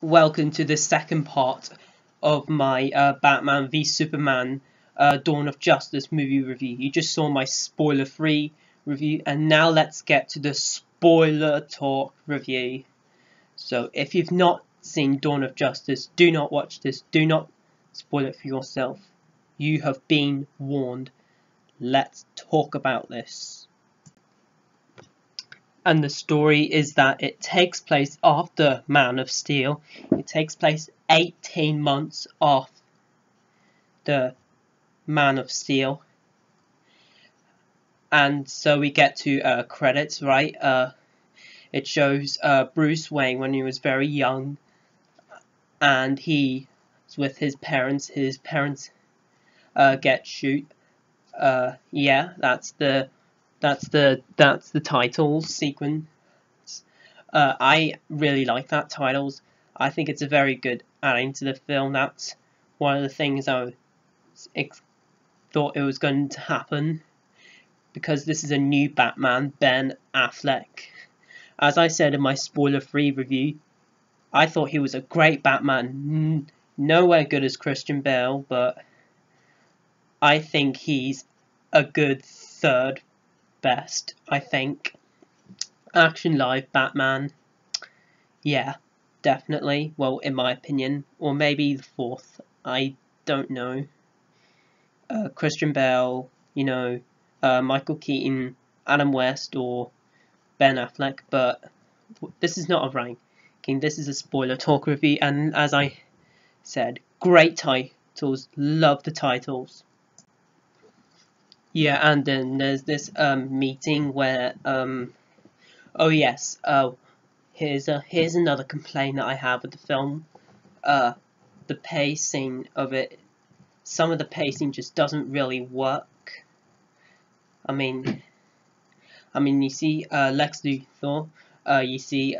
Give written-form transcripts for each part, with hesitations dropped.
welcome to the second part of my Batman v Superman Dawn of Justice movie review. You just saw my spoiler-free review, and now let's get to the spoiler talk review. So if you've not seen Dawn of Justice, do not watch this. Do not spoil it for yourself. You have been warned. Let's talk about this. And the story is that it takes place after Man of Steel. It takes place 18 months after Man of Steel. And so we get to credits, right? It shows Bruce Wayne when he was very young, and he's with his parents. His parents get shoot. Yeah, that's the title sequence. I really like that titles. I think it's a very good adding to the film. That's one of the things I thought it was going to happen, because this is a new Batman, Ben Affleck. As I said in my spoiler-free review, I thought he was a great Batman. Nowhere good as Christian Bale, but I think he's a good third best, I think. Action live Batman, yeah, definitely. Well, in my opinion, or maybe the fourth, I don't know. Christian Bale, Michael Keaton, Adam West, or Ben Affleck, but this is not a ranking, this is a spoiler talk review, and as I said, great titles, love the titles. Yeah, and then there's this meeting where oh yes, here's another complaint that I have with the film. The pacing of it, some of the pacing just doesn't really work. I mean you see Lex Luthor, you see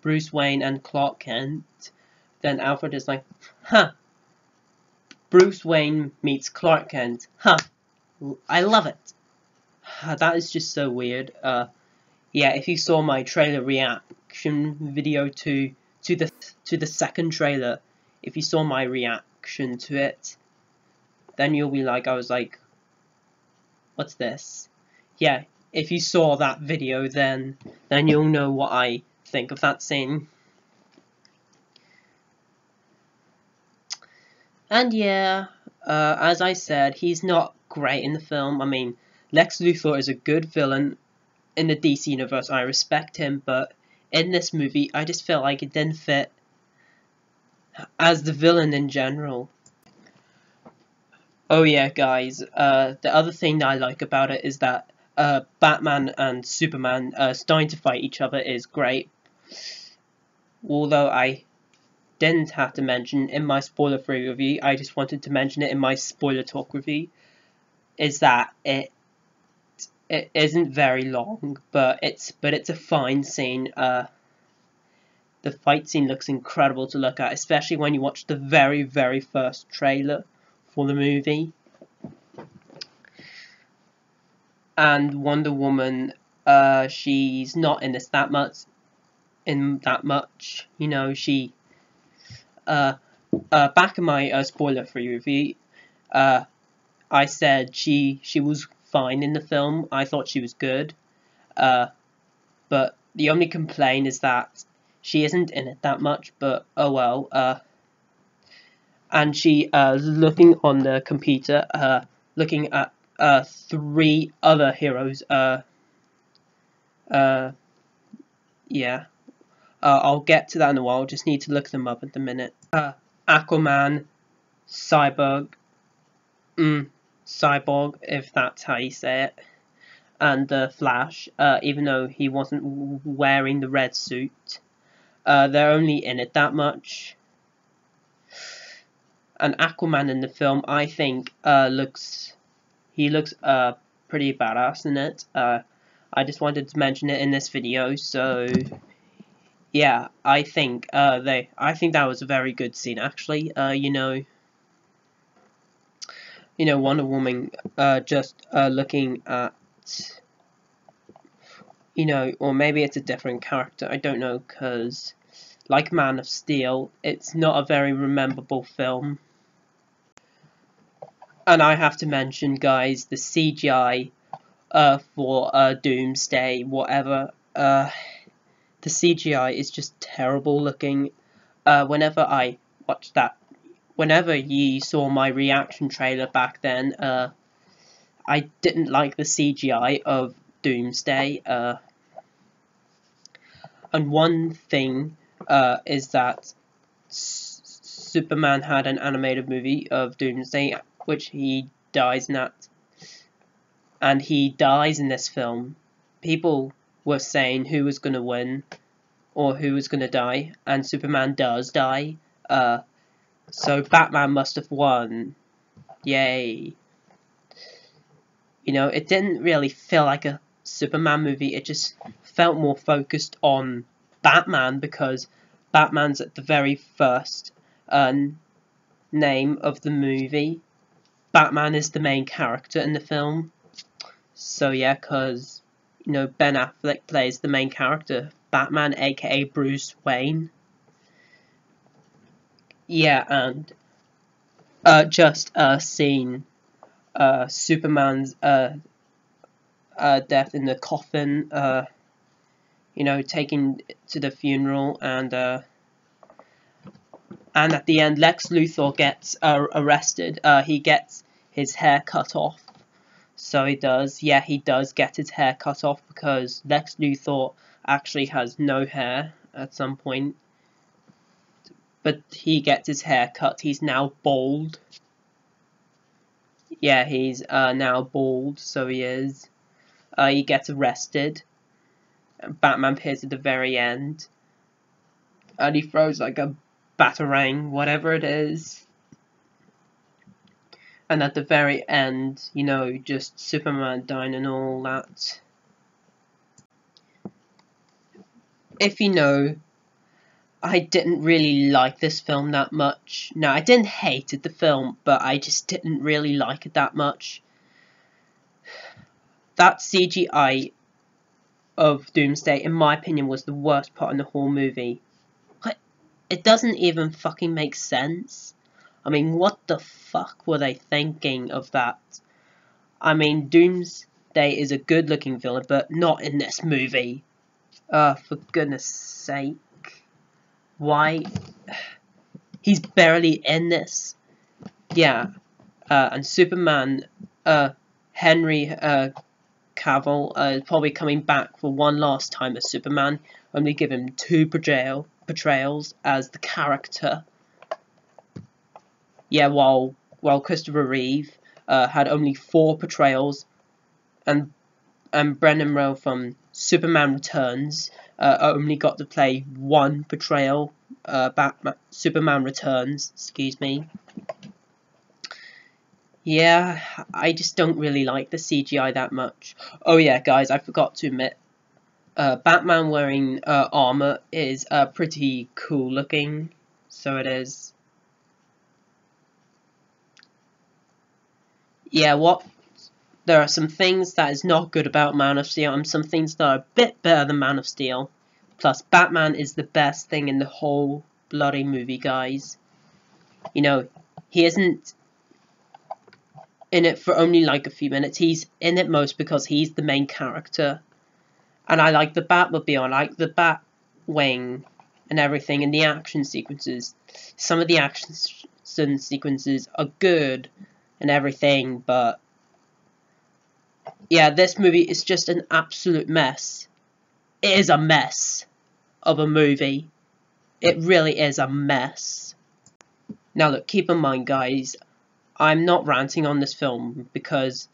Bruce Wayne and Clark Kent, then Alfred is like, huh, Bruce Wayne meets Clark Kent, huh, I love it. That is just so weird. Yeah, if you saw my trailer reaction video to the second trailer, if you saw my reaction to it, then you'll be like, I was like, what's this? Yeah, if you saw that video, then you'll know what I think of that scene. And yeah, as I said, he's not great in the film. I mean, Lex Luthor is a good villain in the DC universe. I respect him, but in this movie, I just felt like it didn't fit as the villain in general. Oh yeah, guys, the other thing that I like about it is that Batman and Superman starting to fight each other is great. Although I didn't have to mention in my spoiler-free review, I just wanted to mention it in my spoiler talk review, is that it isn't very long, but it's a fine scene. The fight scene looks incredible to look at, especially when you watch the very first trailer for the movie. And Wonder Woman, she's not in this that much. She back in my spoiler-free review, I said she was fine in the film. I thought she was good, but the only complaint is that she isn't in it that much. But oh well. And she looking on the computer, looking at 3 other heroes. Yeah. I'll get to that in a while. Just need to look them up at the minute. Aquaman, Cyborg, Cyborg, if that's how you say it, and the Flash. Even though he wasn't wearing the red suit, they're only in it that much. And Aquaman in the film, I think, looks pretty badass in it. I just wanted to mention it in this video, so yeah, I think that was a very good scene, actually. Wonder Woman just looking at, or maybe it's a different character, I don't know, because like Man of Steel, it's not a very rememberable film. And I have to mention, guys, the CGI for Doomsday, whatever, the CGI is just terrible looking. Whenever I watched that, whenever you saw my reaction trailer back then, I didn't like the CGI of Doomsday. And one thing is that Superman had an animated movie of Doomsday, which he dies in that. And he dies in this film. People were saying who was going to win or who was going to die, and Superman does die. So Batman must have won. Yay. You know, it didn't really feel like a Superman movie. It just felt more focused on Batman, because Batman's at the very first name of the movie. Batman is the main character in the film. So yeah, because, you know, Ben Affleck plays the main character, Batman, aka Bruce Wayne. Yeah, and just seeing Superman's death in the coffin, you know, taken to the funeral, and at the end Lex Luthor gets arrested. He gets his hair cut off. So he does, yeah, he does get his hair cut off, because Lex Luthor actually has no hair at some point. But he gets his hair cut. He's now bald. Yeah, he's now bald, so he is. He gets arrested. Batman appears at the very end. And he throws like a batarang, whatever it is. And at the very end, you know, just Superman dying and all that. If you know, I didn't really like this film that much. No, I didn't hate the film, but I just didn't really like it that much. That CGI of Doomsday, in my opinion, was the worst part in the whole movie. It doesn't even fucking make sense. I mean, what the fuck were they thinking of that? I mean, Doomsday is a good-looking villain, but not in this movie. For goodness sake. Why? He's barely in this. Yeah. And Superman, Henry Cavill, is probably coming back for one last time as Superman. Only give him 2 portrayals as the character. Yeah, while Christopher Reeve had only 4 portrayals, and Brendan Rowe from Superman Returns only got to play 1 portrayal. Superman Returns, excuse me. Yeah, I just don't really like the CGI that much. Oh yeah, guys, I forgot to admit, Batman wearing armor is pretty cool looking. So it is. Yeah, there are some things that is not good about Man of Steel, and some things that are a bit better than Man of Steel. Plus, Batman is the best thing in the whole bloody movie, guys. You know, he isn't in it for only like a few minutes. He's in it most because he's the main character. And I like the Batmobile, I like the Batwing and everything, and the action sequences. Some of the action sequences are good and everything, but yeah, this movie is just an absolute mess. It is a mess of a movie. It really is a mess. Now look, keep in mind, guys, I'm not ranting on this film because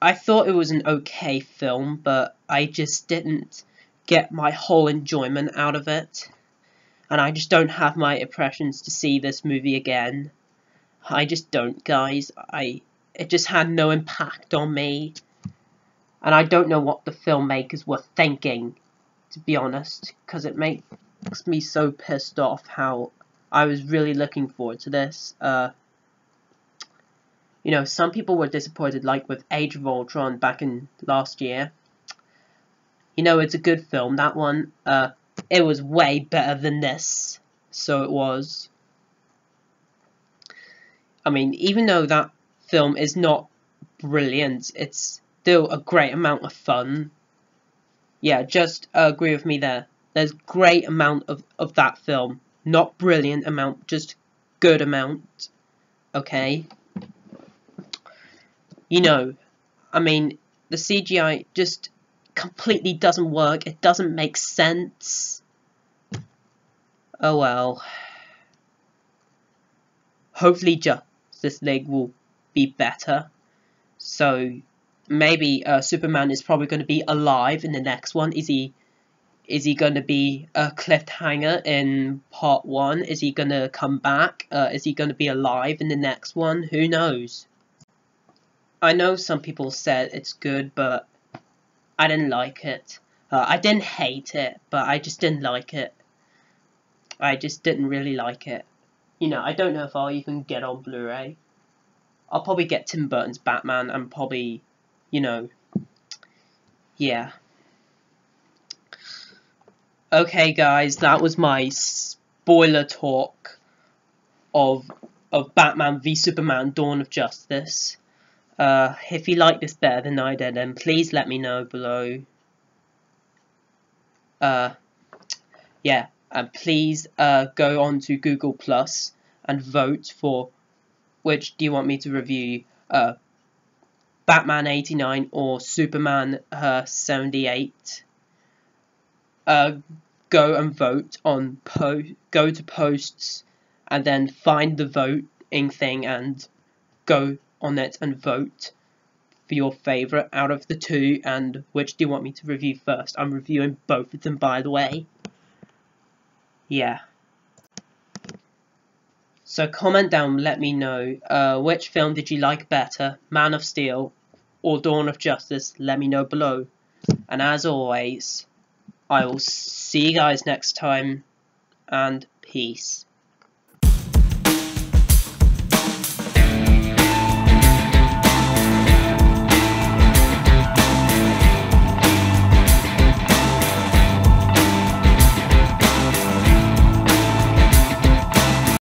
I thought it was an okay film, but I just didn't get my whole enjoyment out of it. And I just don't have my impressions to see this movie again. I just don't, guys. It just had no impact on me. And I don't know what the filmmakers were thinking, to be honest, because it makes me so pissed off how I was really looking forward to this. You know, some people were disappointed, like with Age of Ultron back in last year. You know, it's a good film, that one. it was way better than this. So it was. I mean, even though that film is not brilliant, it's still a great amount of fun. Yeah, just agree with me there. There's great amount of that film. Not brilliant amount, just good amount. Okay? You know, I mean, the CGI just completely doesn't work. It doesn't make sense. Oh well. Hopefully Justice League will be better. So maybe Superman is probably going to be alive in the next one. Is he going to be a cliffhanger in part 1? Is he going to come back? Is he going to be alive in the next one? Who knows? I know some people said it's good, but I didn't like it. I didn't hate it, but I just didn't like it. I just didn't really like it. You know, I don't know if I'll even get on Blu-ray. I'll probably get Tim Burton's Batman and probably, you know, yeah. Okay guys, that was my spoiler talk of Batman v Superman Dawn of Justice. If you like this better than I did, then please let me know below. Yeah, and please go on to Google Plus and vote for which do you want me to review, Batman 89 or Superman 78. Go and vote on go to posts and then find the voting thing and go on it and vote for your favourite out of the two, and which do you want me to review first. I'm reviewing both of them, by the way. Yeah. So comment down, let me know which film did you like better, Man of Steel or Dawn of Justice. Let me know below. And as always, I will see you guys next time, and peace.